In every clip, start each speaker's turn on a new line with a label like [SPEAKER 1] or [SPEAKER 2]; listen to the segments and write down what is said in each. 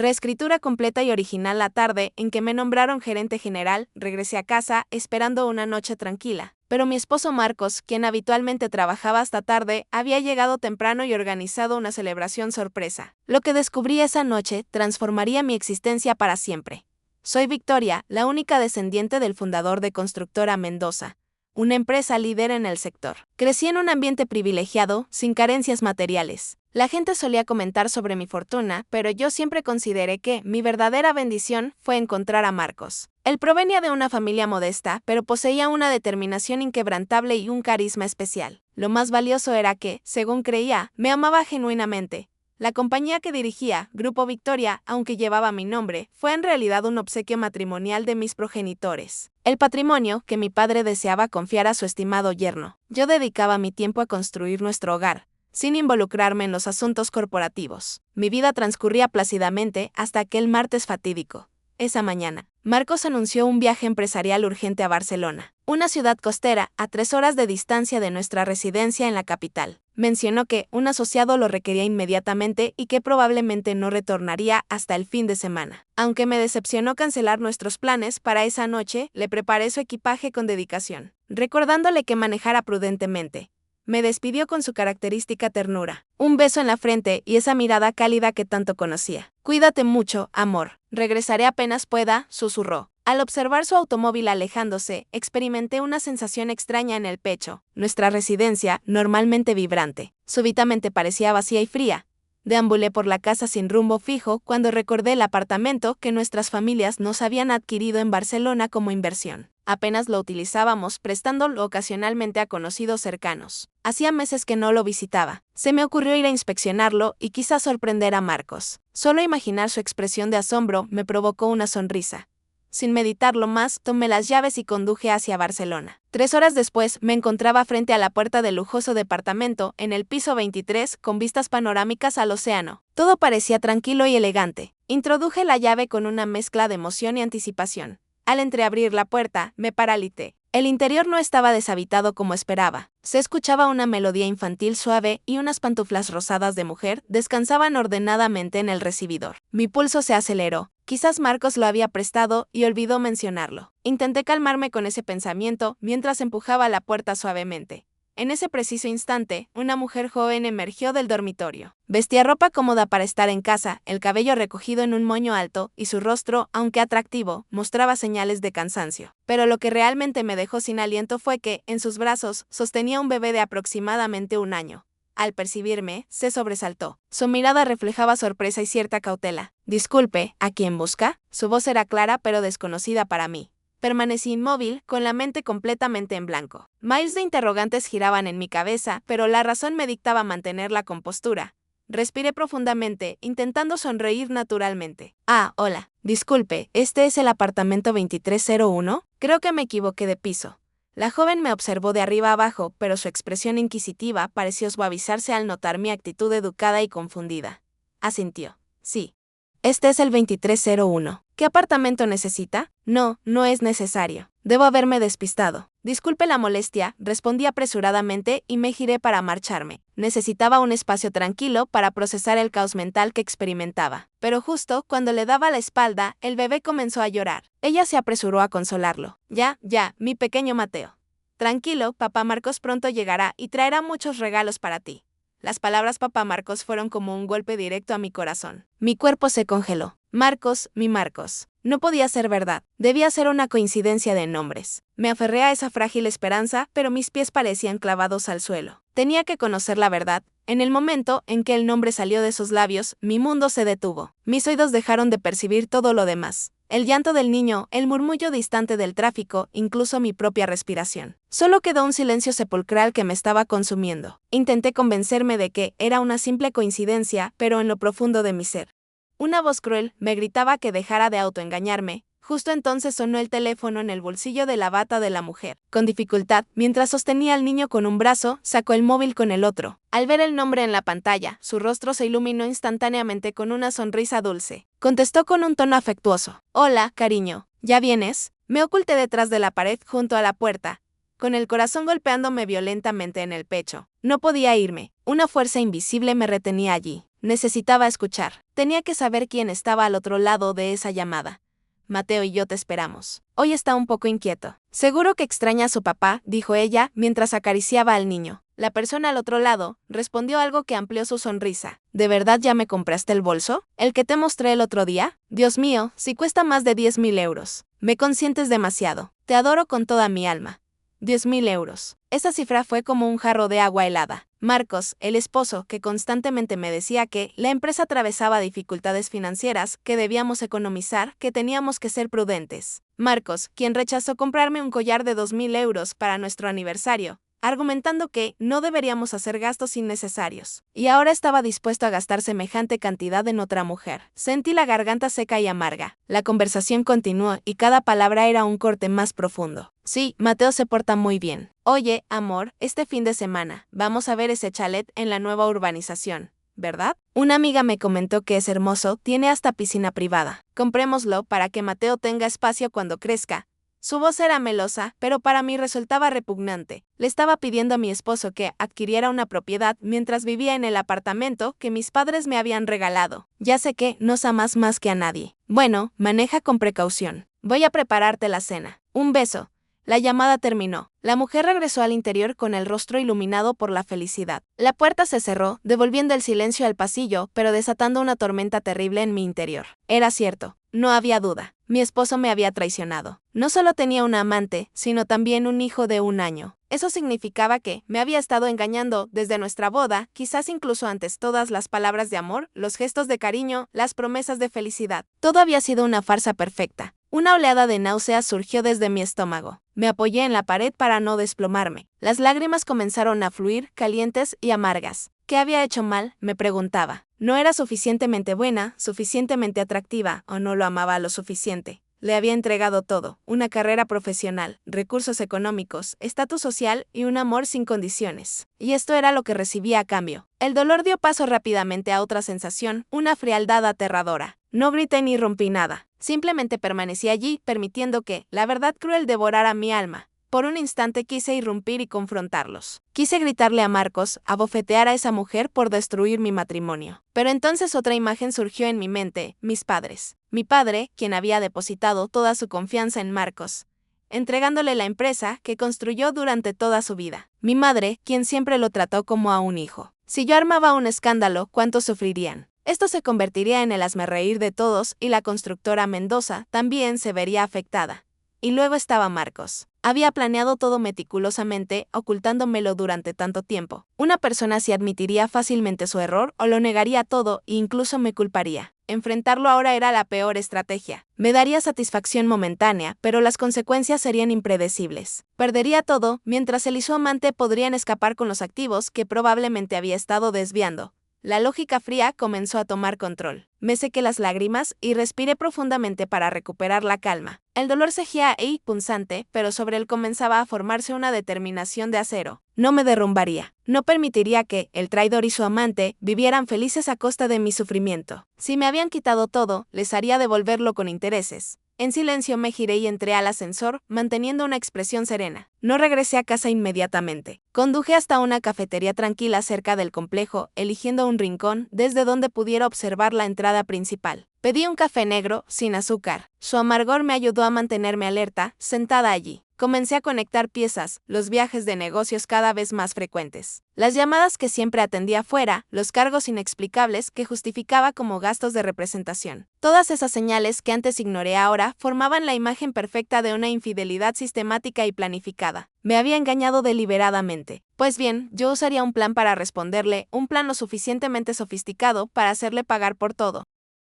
[SPEAKER 1] Reescritura completa y original. La tarde en que me nombraron gerente general, regresé a casa esperando una noche tranquila. Pero mi esposo Marcos, quien habitualmente trabajaba hasta tarde, había llegado temprano y organizado una celebración sorpresa. Lo que descubrí esa noche transformaría mi existencia para siempre. Soy Victoria, la única descendiente del fundador de Constructora Mendoza, una empresa líder en el sector. Crecí en un ambiente privilegiado, sin carencias materiales. La gente solía comentar sobre mi fortuna, pero yo siempre consideré que mi verdadera bendición fue encontrar a Marcos. Él provenía de una familia modesta, pero poseía una determinación inquebrantable y un carisma especial. Lo más valioso era que, según creía, me amaba genuinamente. La compañía que dirigía, Grupo Victoria, aunque llevaba mi nombre, fue en realidad un obsequio matrimonial de mis progenitores. El patrimonio que mi padre deseaba confiar a su estimado yerno. Yo dedicaba mi tiempo a construir nuestro hogar, sin involucrarme en los asuntos corporativos. Mi vida transcurría plácidamente hasta aquel martes fatídico. Esa mañana, Marcos anunció un viaje empresarial urgente a Barcelona, una ciudad costera a 3 horas de distancia de nuestra residencia en la capital. Mencionó que un asociado lo requería inmediatamente y que probablemente no retornaría hasta el fin de semana. Aunque me decepcionó cancelar nuestros planes para esa noche, le preparé su equipaje con dedicación, recordándole que manejara prudentemente. Me despidió con su característica ternura, un beso en la frente y esa mirada cálida que tanto conocía. Cuídate mucho, amor. Regresaré apenas pueda, susurró. Al observar su automóvil alejándose, experimenté una sensación extraña en el pecho. Nuestra residencia, normalmente vibrante, súbitamente parecía vacía y fría. Deambulé por la casa sin rumbo fijo cuando recordé el apartamento que nuestras familias nos habían adquirido en Barcelona como inversión. Apenas lo utilizábamos, prestándolo ocasionalmente a conocidos cercanos. Hacía meses que no lo visitaba. Se me ocurrió ir a inspeccionarlo y quizás sorprender a Marcos. Solo imaginar su expresión de asombro me provocó una sonrisa. Sin meditarlo más, tomé las llaves y conduje hacia Barcelona. 3 horas después, me encontraba frente a la puerta del lujoso departamento, en el piso 23, con vistas panorámicas al océano. Todo parecía tranquilo y elegante. Introduje la llave con una mezcla de emoción y anticipación. Al entreabrir la puerta, me paralité. El interior no estaba deshabitado como esperaba. Se escuchaba una melodía infantil suave y unas pantuflas rosadas de mujer descansaban ordenadamente en el recibidor. Mi pulso se aceleró. Quizás Marcos lo había prestado y olvidó mencionarlo. Intenté calmarme con ese pensamiento mientras empujaba la puerta suavemente. En ese preciso instante, una mujer joven emergió del dormitorio. Vestía ropa cómoda para estar en casa, el cabello recogido en un moño alto, y su rostro, aunque atractivo, mostraba señales de cansancio. Pero lo que realmente me dejó sin aliento fue que, en sus brazos, sostenía un bebé de aproximadamente 1 año. Al percibirme, se sobresaltó. Su mirada reflejaba sorpresa y cierta cautela. «Disculpe, ¿a quién busca?». Su voz era clara pero desconocida para mí. Permanecí inmóvil, con la mente completamente en blanco. Miles de interrogantes giraban en mi cabeza, pero la razón me dictaba mantener la compostura. Respiré profundamente, intentando sonreír naturalmente. «Ah, hola. Disculpe, ¿este es el apartamento 2301? Creo que me equivoqué de piso». La joven me observó de arriba abajo, pero su expresión inquisitiva pareció suavizarse al notar mi actitud educada y confundida. Asintió. «Sí. Este es el 2301. ¿Qué apartamento necesita?» «No, no es necesario. Debo haberme despistado». «Disculpe la molestia», respondí apresuradamente y me giré para marcharme. Necesitaba un espacio tranquilo para procesar el caos mental que experimentaba. Pero justo cuando le daba la espalda, el bebé comenzó a llorar. Ella se apresuró a consolarlo. Ya, mi pequeño Mateo. Tranquilo, papá Marcos pronto llegará y traerá muchos regalos para ti. Las palabras papá Marcos fueron como un golpe directo a mi corazón. Mi cuerpo se congeló. Marcos, mi Marcos. No podía ser verdad. Debía ser una coincidencia de nombres. Me aferré a esa frágil esperanza, pero mis pies parecían clavados al suelo. Tenía que conocer la verdad. En el momento en que el nombre salió de sus labios, mi mundo se detuvo. Mis oídos dejaron de percibir todo lo demás. El llanto del niño, el murmullo distante del tráfico, incluso mi propia respiración. Solo quedó un silencio sepulcral que me estaba consumiendo. Intenté convencerme de que era una simple coincidencia, pero en lo profundo de mi ser. Una voz cruel me gritaba que dejara de autoengañarme. Justo entonces sonó el teléfono en el bolsillo de la bata de la mujer. Con dificultad, mientras sostenía al niño con un brazo, sacó el móvil con el otro. Al ver el nombre en la pantalla, su rostro se iluminó instantáneamente con una sonrisa dulce. Contestó con un tono afectuoso. «Hola, cariño. ¿Ya vienes?». Me oculté detrás de la pared junto a la puerta, con el corazón golpeándome violentamente en el pecho. No podía irme. Una fuerza invisible me retenía allí. Necesitaba escuchar. Tenía que saber quién estaba al otro lado de esa llamada. Mateo y yo te esperamos. Hoy está un poco inquieto. Seguro que extraña a su papá, dijo ella mientras acariciaba al niño. La persona al otro lado respondió algo que amplió su sonrisa. ¿De verdad ya me compraste el bolso? ¿El que te mostré el otro día? Dios mío, si cuesta más de 10.000 euros. Me consientes demasiado. Te adoro con toda mi alma. 10.000 euros. Esa cifra fue como un jarro de agua helada. Marcos, el esposo, que constantemente me decía que la empresa atravesaba dificultades financieras, que debíamos economizar, que teníamos que ser prudentes. Marcos, quien rechazó comprarme un collar de 2.000 euros para nuestro aniversario, argumentando que no deberíamos hacer gastos innecesarios. Y ahora estaba dispuesto a gastar semejante cantidad en otra mujer. Sentí la garganta seca y amarga. La conversación continuó y cada palabra era un corte más profundo. Sí, Mateo se porta muy bien. Oye, amor, este fin de semana vamos a ver ese chalet en la nueva urbanización, ¿verdad? Una amiga me comentó que es hermoso, tiene hasta piscina privada. Comprémoslo para que Mateo tenga espacio cuando crezca. Su voz era melosa, pero para mí resultaba repugnante. Le estaba pidiendo a mi esposo que adquiriera una propiedad mientras vivía en el apartamento que mis padres me habían regalado. Ya sé que nos amas más que a nadie. Bueno, maneja con precaución. Voy a prepararte la cena. Un beso. La llamada terminó. La mujer regresó al interior con el rostro iluminado por la felicidad. La puerta se cerró, devolviendo el silencio al pasillo, pero desatando una tormenta terrible en mi interior. Era cierto, no había duda. Mi esposo me había traicionado. No solo tenía una amante, sino también un hijo de 1 año. Eso significaba que me había estado engañando desde nuestra boda, quizás incluso antes todas las palabras de amor, los gestos de cariño, las promesas de felicidad. Todo había sido una farsa perfecta. Una oleada de náuseas surgió desde mi estómago. Me apoyé en la pared para no desplomarme. Las lágrimas comenzaron a fluir, calientes y amargas. ¿Qué había hecho mal?, me preguntaba. No era suficientemente buena, suficientemente atractiva, o no lo amaba lo suficiente. Le había entregado todo, una carrera profesional, recursos económicos, estatus social y un amor sin condiciones. Y esto era lo que recibía a cambio. El dolor dio paso rápidamente a otra sensación, una frialdad aterradora. No grité ni rompí nada. Simplemente permanecí allí, permitiendo que la verdad cruel devorara mi alma. Por un instante quise irrumpir y confrontarlos. Quise gritarle a Marcos, abofetear a esa mujer por destruir mi matrimonio. Pero entonces otra imagen surgió en mi mente, mis padres. Mi padre, quien había depositado toda su confianza en Marcos, entregándole la empresa que construyó durante toda su vida. Mi madre, quien siempre lo trató como a un hijo. Si yo armaba un escándalo, ¿cuántos sufrirían? Esto se convertiría en el hazmerreír de todos y la constructora Mendoza también se vería afectada. Y luego estaba Marcos. Había planeado todo meticulosamente, ocultándomelo durante tanto tiempo. Una persona se admitiría fácilmente su error o lo negaría todo e incluso me culparía. Enfrentarlo ahora era la peor estrategia. Me daría satisfacción momentánea, pero las consecuencias serían impredecibles. Perdería todo, mientras él y su amante podrían escapar con los activos que probablemente había estado desviando. La lógica fría comenzó a tomar control. Me sequé las lágrimas y respiré profundamente para recuperar la calma. El dolor seguía ahí, punzante, pero sobre él comenzaba a formarse una determinación de acero. No me derrumbaría. No permitiría que el traidor y su amante vivieran felices a costa de mi sufrimiento. Si me habían quitado todo, les haría devolverlo con intereses. En silencio me giré y entré al ascensor, manteniendo una expresión serena. No regresé a casa inmediatamente. Conduje hasta una cafetería tranquila cerca del complejo, eligiendo un rincón desde donde pudiera observar la entrada principal. Pedí un café negro, sin azúcar. Su amargor me ayudó a mantenerme alerta, sentada allí. Comencé a conectar piezas, los viajes de negocios cada vez más frecuentes. Las llamadas que siempre atendía fuera, los cargos inexplicables que justificaba como gastos de representación. Todas esas señales que antes ignoré ahora formaban la imagen perfecta de una infidelidad sistemática y planificada. Me había engañado deliberadamente. Pues bien, yo usaría un plan para responderle, un plan lo suficientemente sofisticado para hacerle pagar por todo.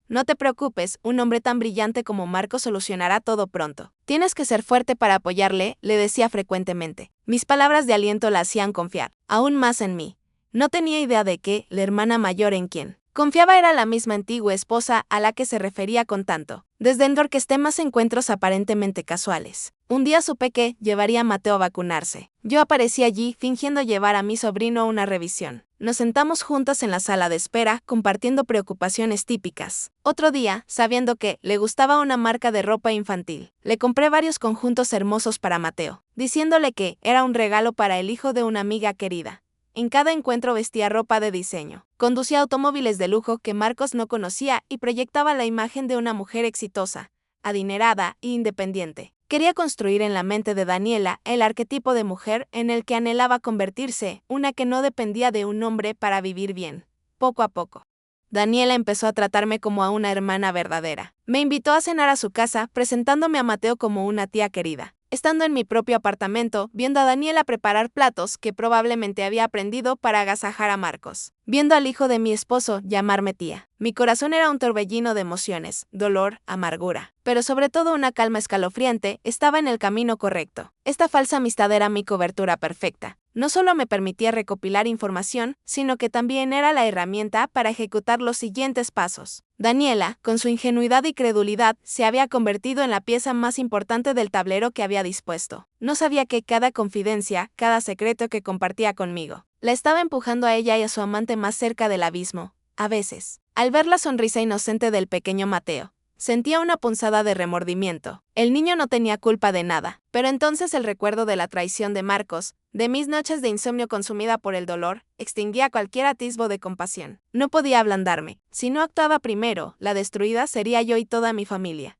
[SPEAKER 1] No te preocupes, un hombre tan brillante como Marco solucionará todo pronto. Tienes que ser fuerte para apoyarle, le decía frecuentemente. Mis palabras de aliento la hacían confiar, aún más en mí. No tenía idea de que la hermana mayor en quien confiaba era la misma antigua esposa a la que se refería con tanto desdén que orquesté más encuentros aparentemente casuales. Un día supe que llevaría a Mateo a vacunarse. Yo aparecí allí fingiendo llevar a mi sobrino a una revisión. Nos sentamos juntas en la sala de espera, compartiendo preocupaciones típicas. Otro día, sabiendo que le gustaba una marca de ropa infantil, le compré varios conjuntos hermosos para Mateo, diciéndole que era un regalo para el hijo de una amiga querida. en cada encuentro vestía ropa de diseño. Conducía automóviles de lujo que Marcos no conocía y proyectaba la imagen de una mujer exitosa, adinerada e independiente. Quería construir en la mente de Daniela el arquetipo de mujer en el que anhelaba convertirse, una que no dependía de un hombre para vivir bien. Poco a poco, Daniela empezó a tratarme como a una hermana verdadera. Me invitó a cenar a su casa, presentándome a Mateo como una tía querida. Estando en mi propio apartamento, viendo a Daniela preparar platos que probablemente había aprendido para agasajar a Marcos. Viendo al hijo de mi esposo llamarme tía. Mi corazón era un torbellino de emociones, dolor, amargura. Pero sobre todo una calma escalofriante, estaba en el camino correcto. Esta falsa amistad era mi cobertura perfecta. No solo me permitía recopilar información, sino que también era la herramienta para ejecutar los siguientes pasos. Daniela, con su ingenuidad y credulidad, se había convertido en la pieza más importante del tablero que había dispuesto. No sabía que cada confidencia, cada secreto que compartía conmigo, la estaba empujando a ella y a su amante más cerca del abismo. A veces, al ver la sonrisa inocente del pequeño Mateo, sentía una punzada de remordimiento. El niño no tenía culpa de nada, pero entonces el recuerdo de la traición de Marcos, de mis noches de insomnio consumida por el dolor, extinguía cualquier atisbo de compasión. No podía ablandarme. Si no actuaba primero, la destruida sería yo y toda mi familia.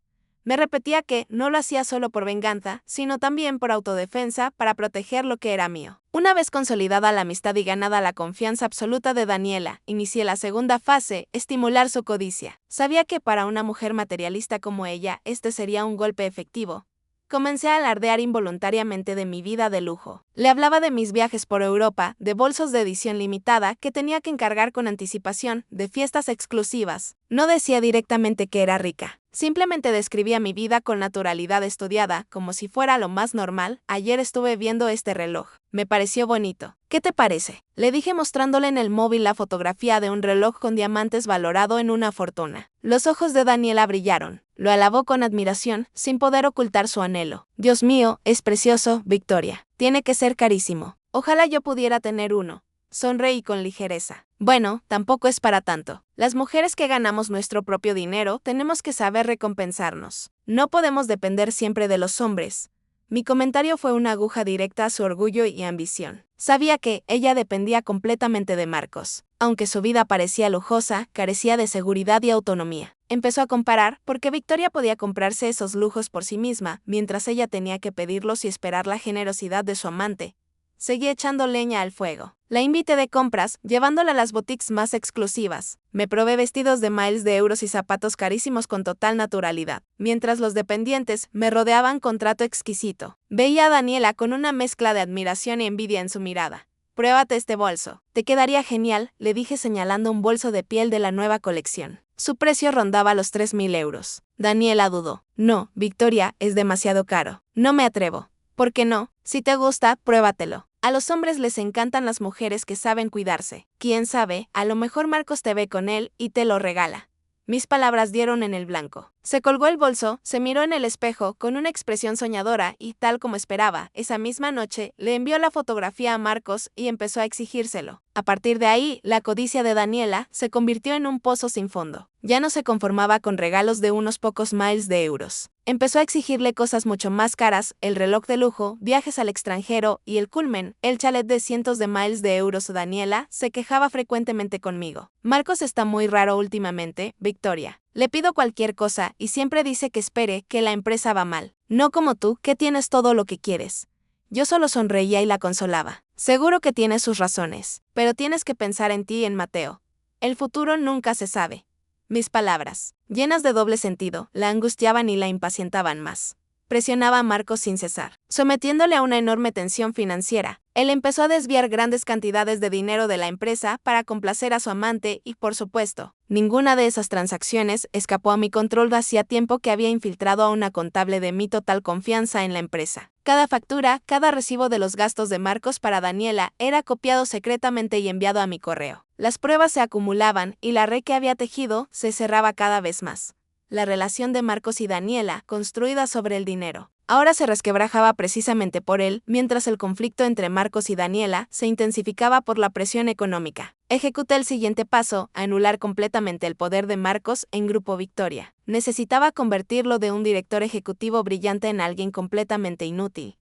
[SPEAKER 1] Me repetía que no lo hacía solo por venganza, sino también por autodefensa, para proteger lo que era mío. Una vez consolidada la amistad y ganada la confianza absoluta de Daniela, inicié la segunda fase, estimular su codicia. Sabía que para una mujer materialista como ella, este sería un golpe efectivo. Comencé a alardear involuntariamente de mi vida de lujo. Le hablaba de mis viajes por Europa, de bolsos de edición limitada que tenía que encargar con anticipación, de fiestas exclusivas. No decía directamente que era rica. Simplemente describía mi vida con naturalidad estudiada, como si fuera lo más normal. Ayer estuve viendo este reloj. Me pareció bonito. ¿Qué te parece? Le dije mostrándole en el móvil la fotografía de un reloj con diamantes valorado en una fortuna. Los ojos de Daniela brillaron. Lo alabó con admiración, sin poder ocultar su anhelo. Dios mío, es precioso, Victoria. Tiene que ser carísimo. Ojalá yo pudiera tener uno. Sonreí con ligereza. Bueno, tampoco es para tanto. Las mujeres que ganamos nuestro propio dinero tenemos que saber recompensarnos. No podemos depender siempre de los hombres. Mi comentario fue una aguja directa a su orgullo y ambición. Sabía que ella dependía completamente de Marcos. Aunque su vida parecía lujosa, carecía de seguridad y autonomía. Empezó a comparar por qué Victoria podía comprarse esos lujos por sí misma, mientras ella tenía que pedirlos y esperar la generosidad de su amante. Seguí echando leña al fuego. La invité de compras, llevándola a las boutiques más exclusivas. Me probé vestidos de miles de euros y zapatos carísimos con total naturalidad, mientras los dependientes me rodeaban con trato exquisito. Veía a Daniela con una mezcla de admiración y envidia en su mirada. Pruébate este bolso. Te quedaría genial, le dije señalando un bolso de piel de la nueva colección. Su precio rondaba los 3.000 euros. Daniela dudó. No, Victoria, es demasiado caro. No me atrevo. ¿Por qué no? Si te gusta, pruébatelo. A los hombres les encantan las mujeres que saben cuidarse. Quién sabe, a lo mejor Marcos te ve con él y te lo regala. Mis palabras dieron en el blanco. Se colgó el bolso, se miró en el espejo con una expresión soñadora y, tal como esperaba, esa misma noche le envió la fotografía a Marcos y empezó a exigírselo. A partir de ahí, la codicia de Daniela se convirtió en un pozo sin fondo. Ya no se conformaba con regalos de unos pocos miles de euros. Empezó a exigirle cosas mucho más caras, el reloj de lujo, viajes al extranjero y el culmen, el chalet de cientos de miles de euros. Daniela se quejaba frecuentemente conmigo. Marcos está muy raro últimamente, Victoria. Le pido cualquier cosa y siempre dice que espere, que la empresa va mal. No como tú, que tienes todo lo que quieres. Yo solo sonreía y la consolaba. Seguro que tiene sus razones, pero tienes que pensar en ti y en Mateo. El futuro nunca se sabe. Mis palabras, llenas de doble sentido, la angustiaban y la impacientaban más. Presionaba a Marcos sin cesar, sometiéndole a una enorme tensión financiera. Él empezó a desviar grandes cantidades de dinero de la empresa para complacer a su amante y, por supuesto, ninguna de esas transacciones escapó a mi control. Hacía tiempo que había infiltrado a una contable de mi total confianza en la empresa. Cada factura, cada recibo de los gastos de Marcos para Daniela era copiado secretamente y enviado a mi correo. Las pruebas se acumulaban y la red que había tejido se cerraba cada vez más. La relación de Marcos y Daniela, construida sobre el dinero, ahora se resquebrajaba precisamente por él, mientras el conflicto entre Marcos y Daniela se intensificaba por la presión económica. Ejecuté el siguiente paso, anular completamente el poder de Marcos en Grupo Victoria. Necesitaba convertirlo de un director ejecutivo brillante en alguien completamente inútil.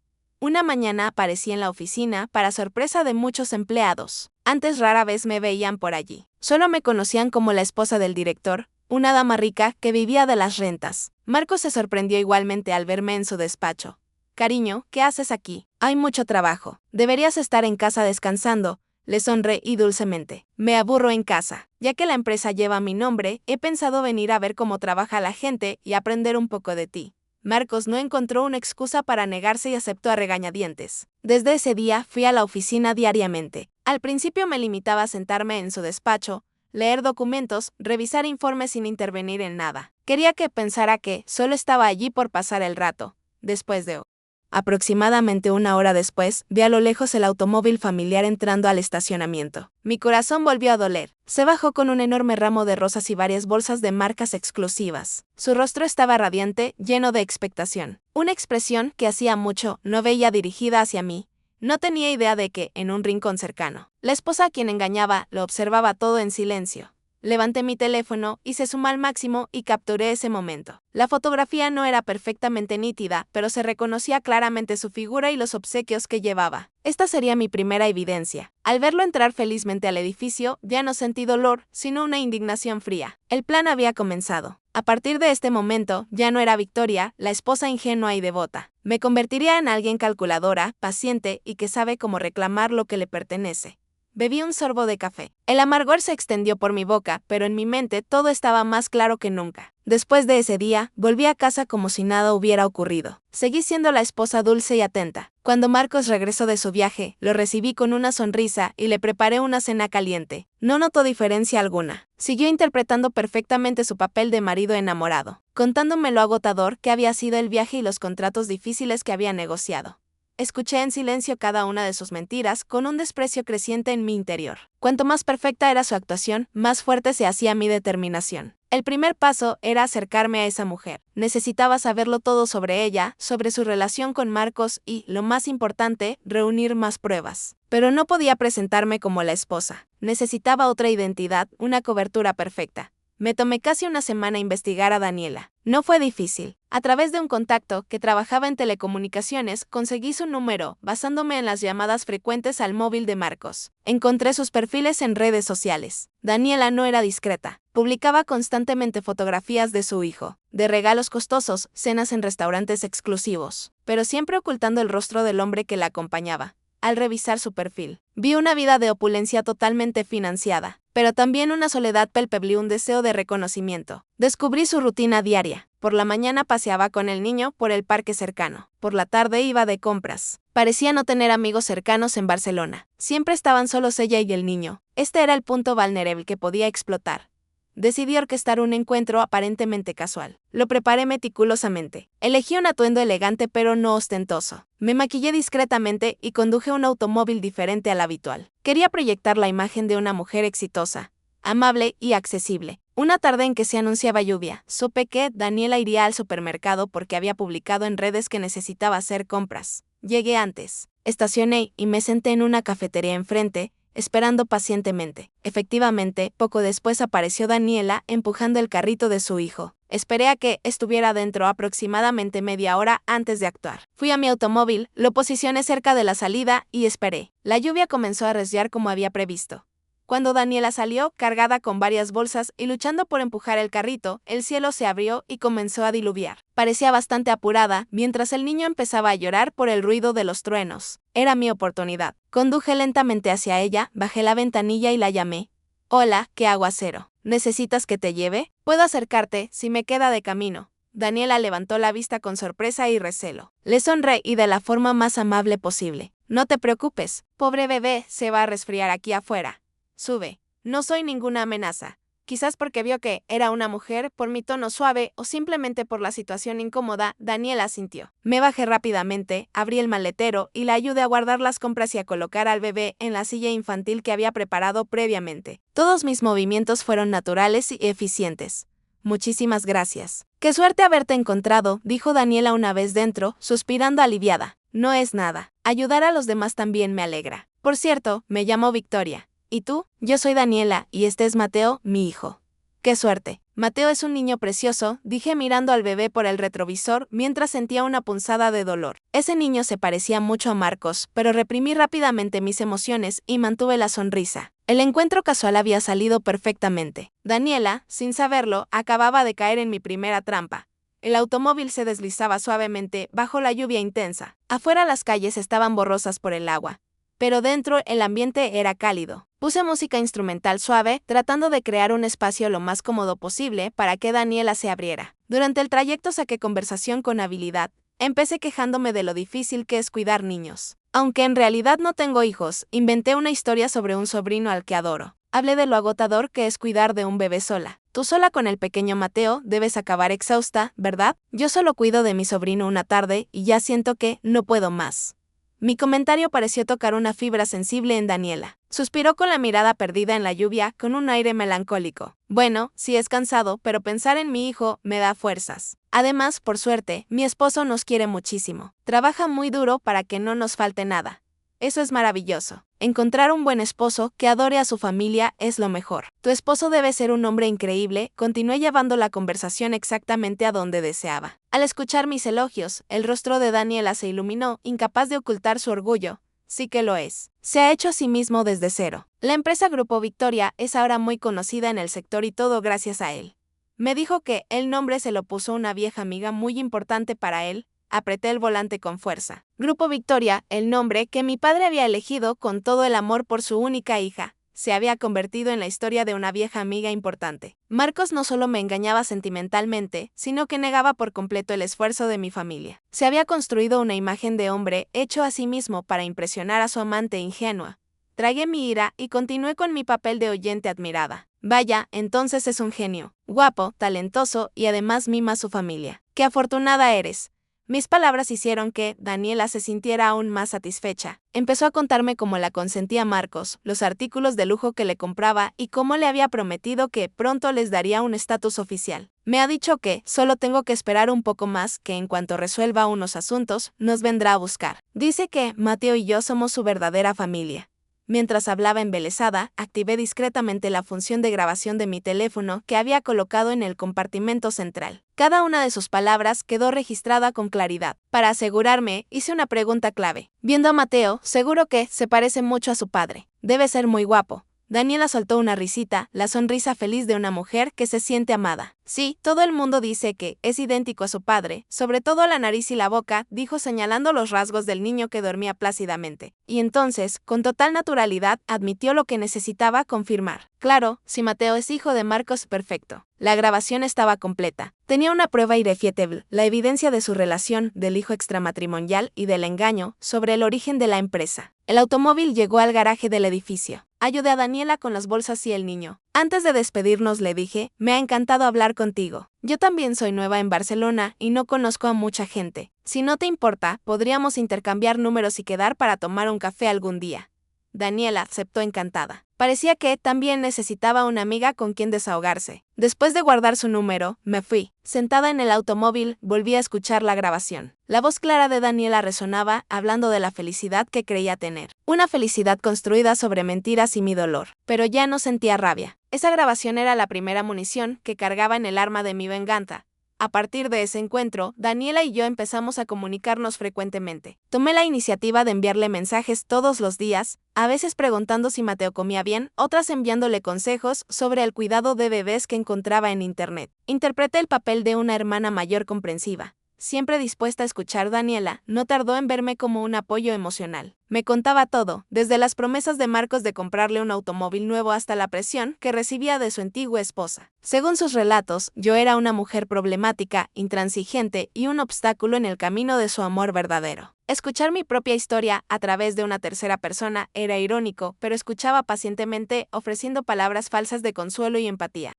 [SPEAKER 1] Una mañana aparecí en la oficina para sorpresa de muchos empleados. Antes rara vez me veían por allí. Solo me conocían como la esposa del director, una dama rica que vivía de las rentas. Marcos se sorprendió igualmente al verme en su despacho. Cariño, ¿qué haces aquí? Hay mucho trabajo. Deberías estar en casa descansando. Le sonreí dulcemente. Me aburro en casa. Ya que la empresa lleva mi nombre, he pensado venir a ver cómo trabaja la gente y aprender un poco de ti. Marcos no encontró una excusa para negarse y aceptó a regañadientes. Desde ese día fui a la oficina diariamente. Al principio me limitaba a sentarme en su despacho, leer documentos, revisar informes sin intervenir en nada. Quería que pensara que solo estaba allí por pasar el rato. Después de aproximadamente una hora después, vi a lo lejos el automóvil familiar entrando al estacionamiento. Mi corazón volvió a doler. Se bajó con un enorme ramo de rosas y varias bolsas de marcas exclusivas. Su rostro estaba radiante, lleno de expectación. Una expresión que hacía mucho no veía dirigida hacia mí. No tenía idea de que, en un rincón cercano, la esposa a quien engañaba lo observaba todo en silencio. Levanté mi teléfono, hice zoom al máximo y capturé ese momento. La fotografía no era perfectamente nítida, pero se reconocía claramente su figura y los obsequios que llevaba. Esta sería mi primera evidencia. Al verlo entrar felizmente al edificio, ya no sentí dolor, sino una indignación fría. El plan había comenzado. A partir de este momento, ya no era Victoria, la esposa ingenua y devota. Me convertiría en alguien calculadora, paciente y que sabe cómo reclamar lo que le pertenece. Bebí un sorbo de café. El amargor se extendió por mi boca, pero en mi mente todo estaba más claro que nunca. Después de ese día, volví a casa como si nada hubiera ocurrido. Seguí siendo la esposa dulce y atenta. Cuando Marcos regresó de su viaje, lo recibí con una sonrisa y le preparé una cena caliente. No notó diferencia alguna. Siguió interpretando perfectamente su papel de marido enamorado, contándome lo agotador que había sido el viaje y los contratos difíciles que había negociado. Escuché en silencio cada una de sus mentiras con un desprecio creciente en mi interior. Cuanto más perfecta era su actuación, más fuerte se hacía mi determinación. El primer paso era acercarme a esa mujer. Necesitaba saberlo todo sobre ella, sobre su relación con Marcos y, lo más importante, reunir más pruebas. Pero no podía presentarme como la esposa. Necesitaba otra identidad, una cobertura perfecta. Me tomé casi una semana investigar a Daniela. No fue difícil. A través de un contacto que trabajaba en telecomunicaciones, conseguí su número, basándome en las llamadas frecuentes al móvil de Marcos. Encontré sus perfiles en redes sociales. Daniela no era discreta. Publicaba constantemente fotografías de su hijo, de regalos costosos, cenas en restaurantes exclusivos, pero siempre ocultando el rostro del hombre que la acompañaba. Al revisar su perfil, vi una vida de opulencia totalmente financiada, pero también una soledad palpable y un deseo de reconocimiento. Descubrí su rutina diaria. Por la mañana paseaba con el niño por el parque cercano. Por la tarde iba de compras. Parecía no tener amigos cercanos en Barcelona. Siempre estaban solos ella y el niño. Este era el punto vulnerable que podía explotar. Decidí orquestar un encuentro aparentemente casual. Lo preparé meticulosamente. Elegí un atuendo elegante pero no ostentoso. Me maquillé discretamente y conduje un automóvil diferente al habitual. Quería proyectar la imagen de una mujer exitosa, amable y accesible. Una tarde en que se anunciaba lluvia, supe que Daniela iría al supermercado porque había publicado en redes que necesitaba hacer compras. Llegué antes. Estacioné y me senté en una cafetería enfrente, esperando pacientemente. Efectivamente, poco después apareció Daniela empujando el carrito de su hijo. Esperé a que estuviera dentro aproximadamente media hora antes de actuar. Fui a mi automóvil, lo posicioné cerca de la salida y esperé. La lluvia comenzó a arreciar como había previsto. Cuando Daniela salió, cargada con varias bolsas y luchando por empujar el carrito, el cielo se abrió y comenzó a diluviar. Parecía bastante apurada, mientras el niño empezaba a llorar por el ruido de los truenos. Era mi oportunidad. Conduje lentamente hacia ella, bajé la ventanilla y la llamé. Hola, ¿qué aguacero? ¿Necesitas que te lleve? Puedo acercarte, si me queda de camino. Daniela levantó la vista con sorpresa y recelo. Le sonreí de la forma más amable posible. No te preocupes, pobre bebé, se va a resfriar aquí afuera. Sube. No soy ninguna amenaza. Quizás porque vio que era una mujer, por mi tono suave o simplemente por la situación incómoda, Daniela asintió. Me bajé rápidamente, abrí el maletero y la ayudé a guardar las compras y a colocar al bebé en la silla infantil que había preparado previamente. Todos mis movimientos fueron naturales y eficientes. Muchísimas gracias. Qué suerte haberte encontrado, dijo Daniela una vez dentro, suspirando aliviada. No es nada. Ayudar a los demás también me alegra. Por cierto, me llamo Victoria. ¿Y tú? Yo soy Daniela y este es Mateo, mi hijo. ¡Qué suerte! Mateo es un niño precioso, dije mirando al bebé por el retrovisor mientras sentía una punzada de dolor. Ese niño se parecía mucho a Marcos, pero reprimí rápidamente mis emociones y mantuve la sonrisa. El encuentro casual había salido perfectamente. Daniela, sin saberlo, acababa de caer en mi primera trampa. El automóvil se deslizaba suavemente bajo la lluvia intensa. Afuera las calles estaban borrosas por el agua, pero dentro el ambiente era cálido. Puse música instrumental suave, tratando de crear un espacio lo más cómodo posible para que Daniela se abriera. Durante el trayecto saqué conversación con habilidad. Empecé quejándome de lo difícil que es cuidar niños. Aunque en realidad no tengo hijos, inventé una historia sobre un sobrino al que adoro. Hablé de lo agotador que es cuidar de un bebé sola. Tú sola con el pequeño Mateo debes acabar exhausta, ¿verdad? Yo solo cuido de mi sobrino una tarde y ya siento que no puedo más. Mi comentario pareció tocar una fibra sensible en Daniela. Suspiró con la mirada perdida en la lluvia con un aire melancólico. Bueno, sí es cansado, pero pensar en mi hijo me da fuerzas. Además, por suerte, mi esposo nos quiere muchísimo. Trabaja muy duro para que no nos falte nada. Eso es maravilloso. Encontrar un buen esposo que adore a su familia es lo mejor. Tu esposo debe ser un hombre increíble, continué llevando la conversación exactamente a donde deseaba. Al escuchar mis elogios, el rostro de Daniela se iluminó, incapaz de ocultar su orgullo. Sí que lo es. Se ha hecho a sí mismo desde cero. La empresa Grupo Victoria es ahora muy conocida en el sector y todo gracias a él. Me dijo que el nombre se lo puso una vieja amiga muy importante para él. Apreté el volante con fuerza. Grupo Victoria, el nombre que mi padre había elegido con todo el amor por su única hija, se había convertido en la historia de una vieja amiga importante. Marcos no solo me engañaba sentimentalmente, sino que negaba por completo el esfuerzo de mi familia. Se había construido una imagen de hombre hecho a sí mismo para impresionar a su amante ingenua. Tragué mi ira y continué con mi papel de oyente admirada. Vaya, entonces es un genio, guapo, talentoso y además mima a su familia. ¡Qué afortunada eres! Mis palabras hicieron que Daniela se sintiera aún más satisfecha. Empezó a contarme cómo la consentía Marcos, los artículos de lujo que le compraba y cómo le había prometido que pronto les daría un estatus oficial. Me ha dicho que solo tengo que esperar un poco más, que en cuanto resuelva unos asuntos, nos vendrá a buscar. Dice que Mateo y yo somos su verdadera familia. Mientras hablaba embelesada, activé discretamente la función de grabación de mi teléfono que había colocado en el compartimento central. Cada una de sus palabras quedó registrada con claridad. Para asegurarme, hice una pregunta clave. Viendo a Mateo, seguro que se parece mucho a su padre. Debe ser muy guapo. Daniela soltó una risita, la sonrisa feliz de una mujer que se siente amada. Sí, todo el mundo dice que es idéntico a su padre, sobre todo la nariz y la boca, dijo señalando los rasgos del niño que dormía plácidamente. Y entonces, con total naturalidad, admitió lo que necesitaba confirmar. Claro, si Mateo es hijo de Marcos, perfecto. La grabación estaba completa. Tenía una prueba irrefutable, la evidencia de su relación, del hijo extramatrimonial y del engaño, sobre el origen de la empresa. El automóvil llegó al garaje del edificio. Ayudé a Daniela con las bolsas y el niño. Antes de despedirnos le dije, me ha encantado hablar contigo. Yo también soy nueva en Barcelona y no conozco a mucha gente. Si no te importa, podríamos intercambiar números y quedar para tomar un café algún día. Daniela aceptó encantada. Parecía que también necesitaba una amiga con quien desahogarse. Después de guardar su número, me fui. Sentada en el automóvil, volví a escuchar la grabación. La voz clara de Daniela resonaba, hablando de la felicidad que creía tener. Una felicidad construida sobre mentiras y mi dolor. Pero ya no sentía rabia. Esa grabación era la primera munición que cargaba en el arma de mi venganza. A partir de ese encuentro, Daniela y yo empezamos a comunicarnos frecuentemente. Tomé la iniciativa de enviarle mensajes todos los días, a veces preguntando si Mateo comía bien, otras enviándole consejos sobre el cuidado de bebés que encontraba en internet. Interpreté el papel de una hermana mayor comprensiva. Siempre dispuesta a escuchar, Daniela no tardó en verme como un apoyo emocional. Me contaba todo, desde las promesas de Marcos de comprarle un automóvil nuevo hasta la presión que recibía de su antigua esposa. Según sus relatos, yo era una mujer problemática, intransigente y un obstáculo en el camino de su amor verdadero. Escuchar mi propia historia a través de una tercera persona era irónico, pero escuchaba pacientemente, ofreciendo palabras falsas de consuelo y empatía.